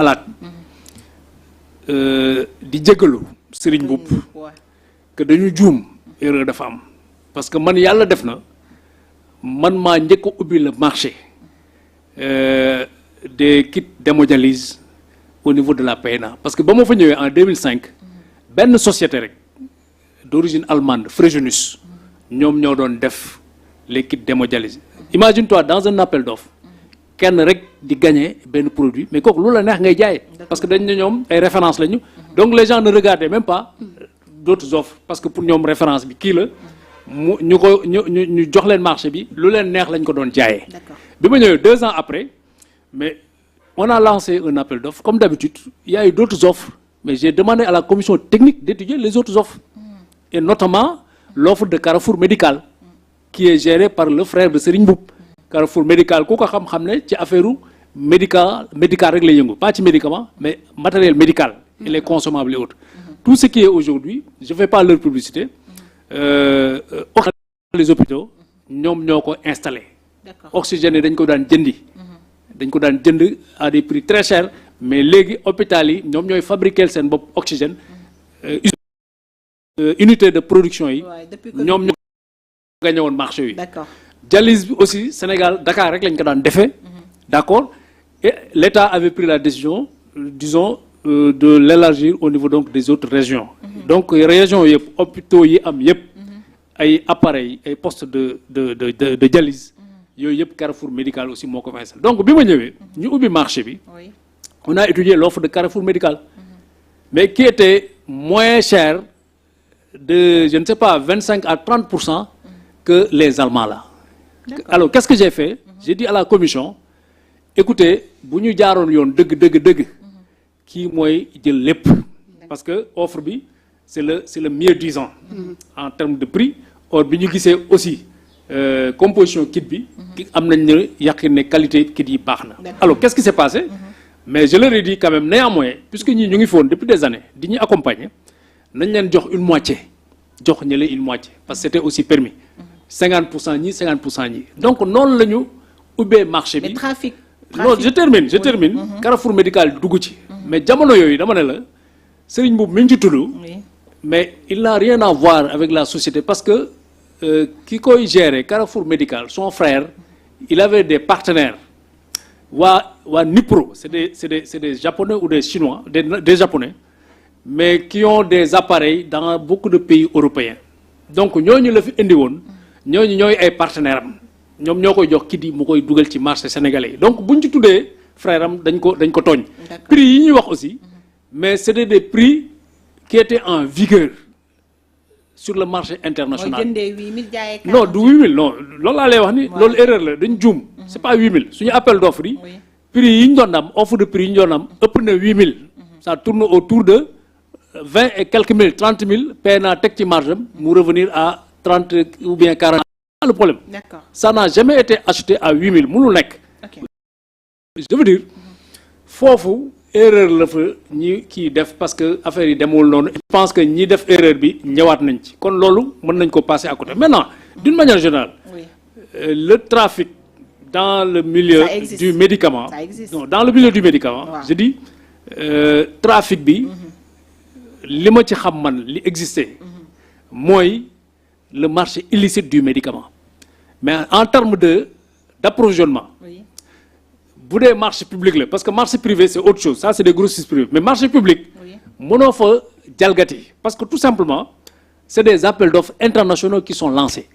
xalaat di jégalu Serigne Mboup que dañu juum erreur dafa am parce que man yàlla def na man maa njëkk a ubbi le marché des kits d'hémodialyse au niveau de la PNA parce que ba ma fa ñëwee en 2005 benn société rek d'origine allemande Fresenius ñoom ñoo doon def les kits d'hémodialyse. Imagine-toi dans un appel d'offres kenn rek di gagner benn produit mais kooku lu la neex ngay jaay parce que dañ ne ñoom ay références lañu donc les gens ne regardaient même pas d'autres offres parce que pour ñoom référence bi kii la mu ñu jox leen marché bi lu leen neex lañ ko doon jaayee. bi ma ñëwee 2 ans après mais on a lancé un appel d'offres comme d'habitude il y a eu d'autres offres mais j'ai demandé à la commission technique d'étudier les autres offres et notamment l'offre de Carrefour Médical qui est gérée par le frère de Serigne Mboup. Carrefour Médical ku ko xam-xam ne ci affaire médical rek lay yëngu pas ci médicament mais matériel médical et les consommables et autres tout ce qui est aujourd'hui je fais pas leur publicité les hôpitaux ñoom ñoo ko installé oxygène yi dañ ko daan jënd à des prix très chers mais léegi hôpital yi ñoom ñooy fabriquer seen bopp oxygène unité de production yi ñoom ñoo gagné woon marché yi dialyse bi aussi Sénégal Dakar rek lañ ko daan defee d'accord et l'État avait pris la décision disons de l'élargir au niveau donc des autres régions donc régions yëpp hôpitaux yi am yëpp ay appareils ay postes de dialyse yooyu yëpp Carrefour Médical aussi moo ko fay donc bi ma ñëwee ñu ubbi marché bi on a étudié l'offre de Carrefour Médical mais qui était moins cher de je ne sais pas 25 à 30% que les Allemands là. Alors qu'est-ce que j'ai fait j'ai dit à la commission écoutez bu ñu jaaroon yoon dëgg kii mooy jël lépp parce que offre bi c'est le mieux disant en termes de prix or bi ñu gisee aussi composition kit bi am nañ ne yàqin ne qualité kit yi baax na alors qu'est-ce qui s'est passé mais je leur ai dit quand même néanmoins puisque ñii ñu ngi foon depuis des années di ñu accompagner nañ leen jox une moitié jox ñële une moitié parce que c'était aussi permis 50% ñii 50% ñii donc noonu la ñu ubbee marché bi. mais trafic non je termine Carrefour Médical dugg ci. mais jamono yooyu dama ne la Serigne Mboup mi ngi ci tudd. mais il n'a rien à voir avec la société parce que ki koy gérer Carrefour Médical son frère il avait des partenaires waa Nipro c'est des japonais ou des chinois des japonais mais qui ont des appareils dans beaucoup de pays européens donc ñooñu la fi indi woon. ñooñu ñooy ay partenaires am ñoom ñoo koy jox kii di mu koy dugal ci marché sénégalais yi donc buñ ci tuddee frère am dañ ko tooñ prix yi ñuy wax aussi mais c'était des prix qui étaient en vigueur sur le marché international non du 8000 non loolu laa lay wax ni loolu erreur la dañ juum c'est pas 8000 suñu appel d'offre yi prix yi ñu doon am offre de prix yi ñu doon am ëpp na 8000 ça tourne autour de 20 et quelques mille 30 000 PNA teg ci marge am mu revenir à 30 ou bien 40 le problème ça n'a jamais été acheté à 8000 mënul nekk je veux dire foofu erreur la fa ñi kii def parce que affaire yi demul noonu je pense que ñi def erreur bi ñëwaat nañ ci kon loolu mën nañ ko passer à côté maintenant d'une manière générale le trafic dans le milieu du médicament non dans le milieu du médicament je dis trafic bi li ma ci xam man li existait mooy le marché illicite du médicament mais en termes d'approvisionnement bu dee marché public la parce que marché privé c'est autre chose ça c'est des grossistes privés mais marché public mënoo fa jalgati parce que tout simplement c'est des appels d'offres internationaux qui sont lancés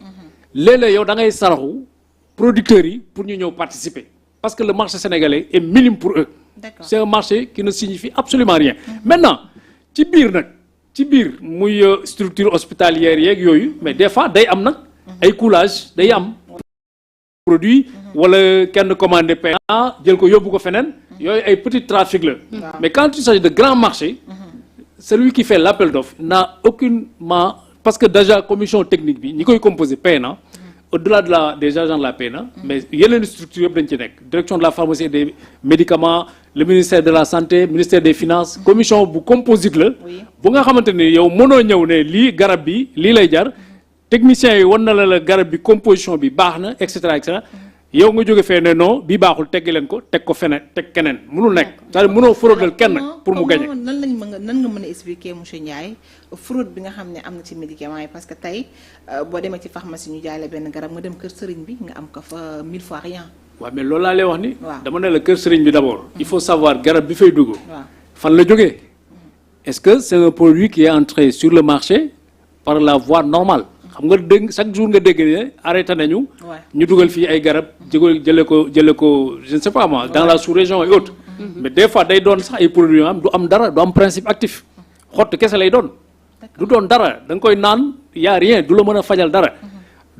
léeg-léeg yow da ngay saraxu producteurs yi pour ñu ñëw participer parce que le marché sénégalais est minime pour eux c'est un marché qui ne signifie absolument rien maintenant ci biir muy structure hospitalière yeeg yooyu mais des fois day am nag ay coulage day am produit wala kenn commandé PNA jël ko yóbbu ko feneen yooyu ay petit trafic la mais quand il s'agit de grands marchés celui qui fait l'appel d'offres n'a aucunement parce que déjà commission technique bi ñi koy composé PNA au-delà des agents de la PNA mais yeneen structure yëpp dañ ci nekk direction de la pharmacie et des médicaments le ministère de la santé ministère des finances commission bu composite la bu nga xamante ni yow mënoo ñëw ne lii garab bi lii lay jar techniciens yi wan na la garab bi composition bi baax na et cetera yow nga jóge fee ne non bii baaxul teggi leen ko teg ko feneen teg keneen mënul nekk c'est-à-dire mënoo fraudal kenn pour mu gagner. nan nga mën a expliquer monsieur Ndiaye fraude bi nga xam ne am na ci médicaments yi parce que tey boo demee ci pharmacie ñu jaay la benn garab nga dem kër sëriñ bi nga am ko fa 1000 fois rien. waaw mais loolu laa lay wax ni. dama ne la kër sëriñ bi d'abord. il faut savoir garab bi fay dugg. fan la jógee. est-ce que c'est un produit qui est entré sur le marché par la voie normale. xam nga dégg chaque jour nga dégg ne arrêté nañu. ñu dugal fii ay garab jëlee ko je ne sais pas moi dans la sous-région et autres. mais des fois day doon sax ay produits yoo xam du am dara du am principe actif. xott kese lay doon. du doon dara da nga koy naan y a rien du la mën a fajal dara.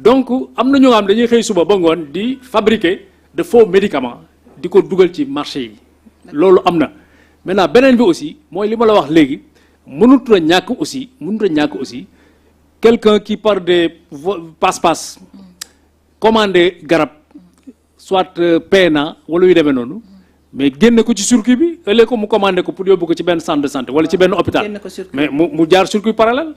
donc am na ñoo xam dañuy xëy suba ba ngoon di fabriquer de faux médicaments di ko dugal ci marché yi. loolu am na maintenant beneen bi aussi mooy li ma la wax léegi mënut a ñàkk aussi. Quelqu'un qui par des passe-passe commandé garab soit PNA wala yu demee noonu mais génne ko ci circuit bi ëllëg ko mu commandé ko pour yóbbu ko ci benn centre de santé wala ci benn hôpital mais mu jaar circuit parallèle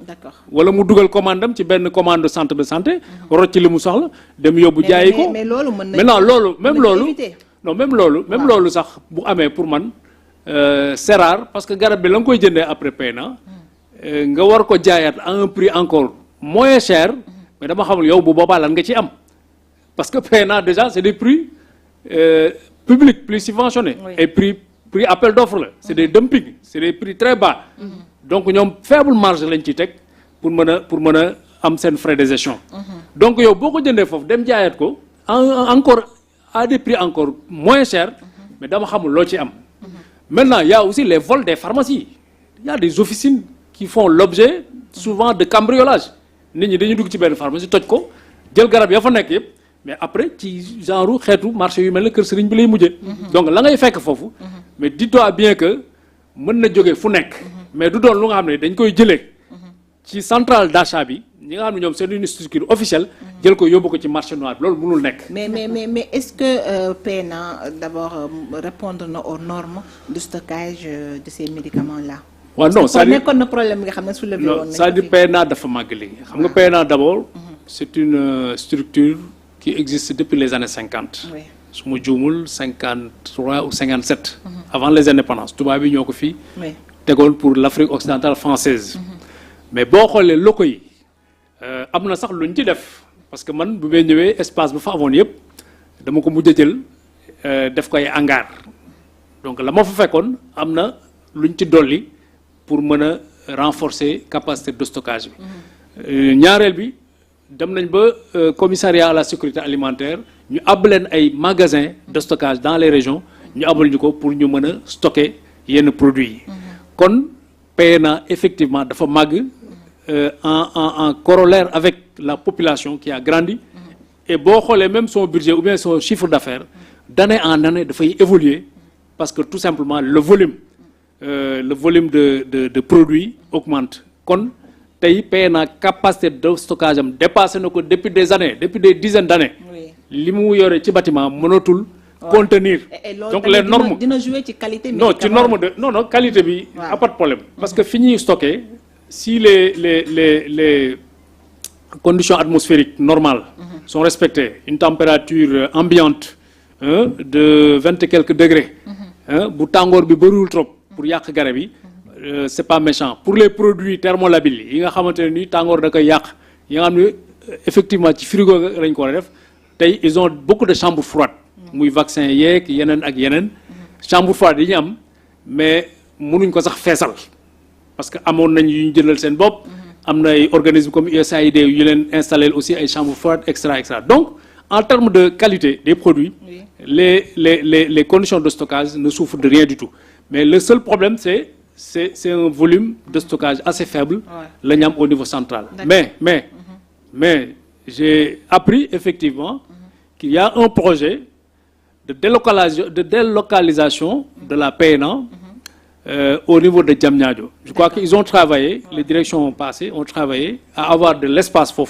wala mu dugal commande am ci benn commande centre de santé rocc ci li mu soxla dem yóbbu jaayi ko maintenant loolu même loolu sax bu amee pour man c'est rare parce que garab bi la nga koy jëndee après PNA nga war ko jaayaat à un prix encore moins cher mais dama xamul yow bu boobaa lan nga ci am parce que PNA déjà c'est des prix publics plus subventionnés et prix appel d'offre la c'est des dumping c'est des prix très bas donc ñoom faible marge lañ ci teg pour mën a am seen frais de gestion donc yow boo ko jëndee foofu dem jaayaat ko encore à des prix encore moins cher mais dama xamul loo ci am maintenant il y a aussi les vols des pharmacies il y a des officines qui font l'objet souvent de cambriolage nit ñi dañuy dugg ci benn pharmacie toj ko jël garab ya fa nekk yëpp mais après ci genre xeetu marché yu mel ne kër sëriñ bi lay mujjee. donc la ngay fekk foofu. mais dis-toi bien que mën na jóge fu nekk. mais du doon lu nga xam ne dañ koy jëlee. ci centrale d'achat bi ñi nga xam ne ñoom c'est une structure officielle. jël ko yóbbu ko ci marché noir bi loolu mënul nekk. mais est-ce que PNA d'abord répondre na aux normes de stockage de ces médicaments là. waaw non c'est-à-dire nekkoon na problème bi nga xam ne soulevé woon nañu c'est-à-dire PNA dafa màgg léegi xam nga PNA d'abord c'est une structure qui existe depuis les années 50 su ma juumul 53 ou 57 avant les indépendances tubaab bi ñoo ko fii tegoon pour l'Afrique occidentale française mais boo xoolee locaux yi am na sax luñ ci def parce que man bu may ñëwee espace bu fa amoon yëpp dama ko mujj a jël def ko ay hangar donc la ma fa fekkoon am na luñ ci dolli pour mën a renforcer capacité de stockage bi ñaareel bi dem nañ ba commissariat à la sécurité alimentaire ñu àbb leen ay magasins de stockage dans les régions ñu abal ñu ko pour ñu mën a stocker yenn produits yi kon PNA effectivement dafa màgg en corollaire avec la population qui a grandi et boo xoolee même son budget ou bien son chiffre d'affaires d'année en année dafay évoluer parce que tout simplement le volume de produits augmente kon tey PNA capacité de stockage am dépassé na ko depuis des années depuis des dizaines d'années li mu yore ci bâtiment mënatul contenir donc les normes dina jouer ci qualité non ci norme de non qualité bi a pas de problème parce que fi ñuy stocké si les conditions atmosphériques normales sont respectées une température ambiante de 20 et quelques degrés bu tàngoor bi bëriwul trop pour yàq garab yi c'est pas méchant pour les produits thermolabiles yi nga xamante ne ni tàngoor da koy yàq yi nga xam ne effectivement ci frigo lañ ko war a def tey ils ont beaucoup de chambres froides muy vaccin yeeg yeneen ak yeneen chambre froide yi ñu am mais mënuñ ko sax feesal parce que amoon nañ yu ñu jëndal seen bopp am na ay organismes comme USAID yu leen installer aussi ay chambres froides extra donc en termes de qualité des produits les conditions de stockage ne souffrent de rien du tout mais le seul problème c'est un volume de stockage assez faible la ñu am au niveau central mais j'ai appris effectivement qu'il y a un projet de délocalisation de la PNA au niveau de Diamniadio. Je crois qu'ils ont travaillé, les directions passées ont travaillé à avoir de l'espace foofu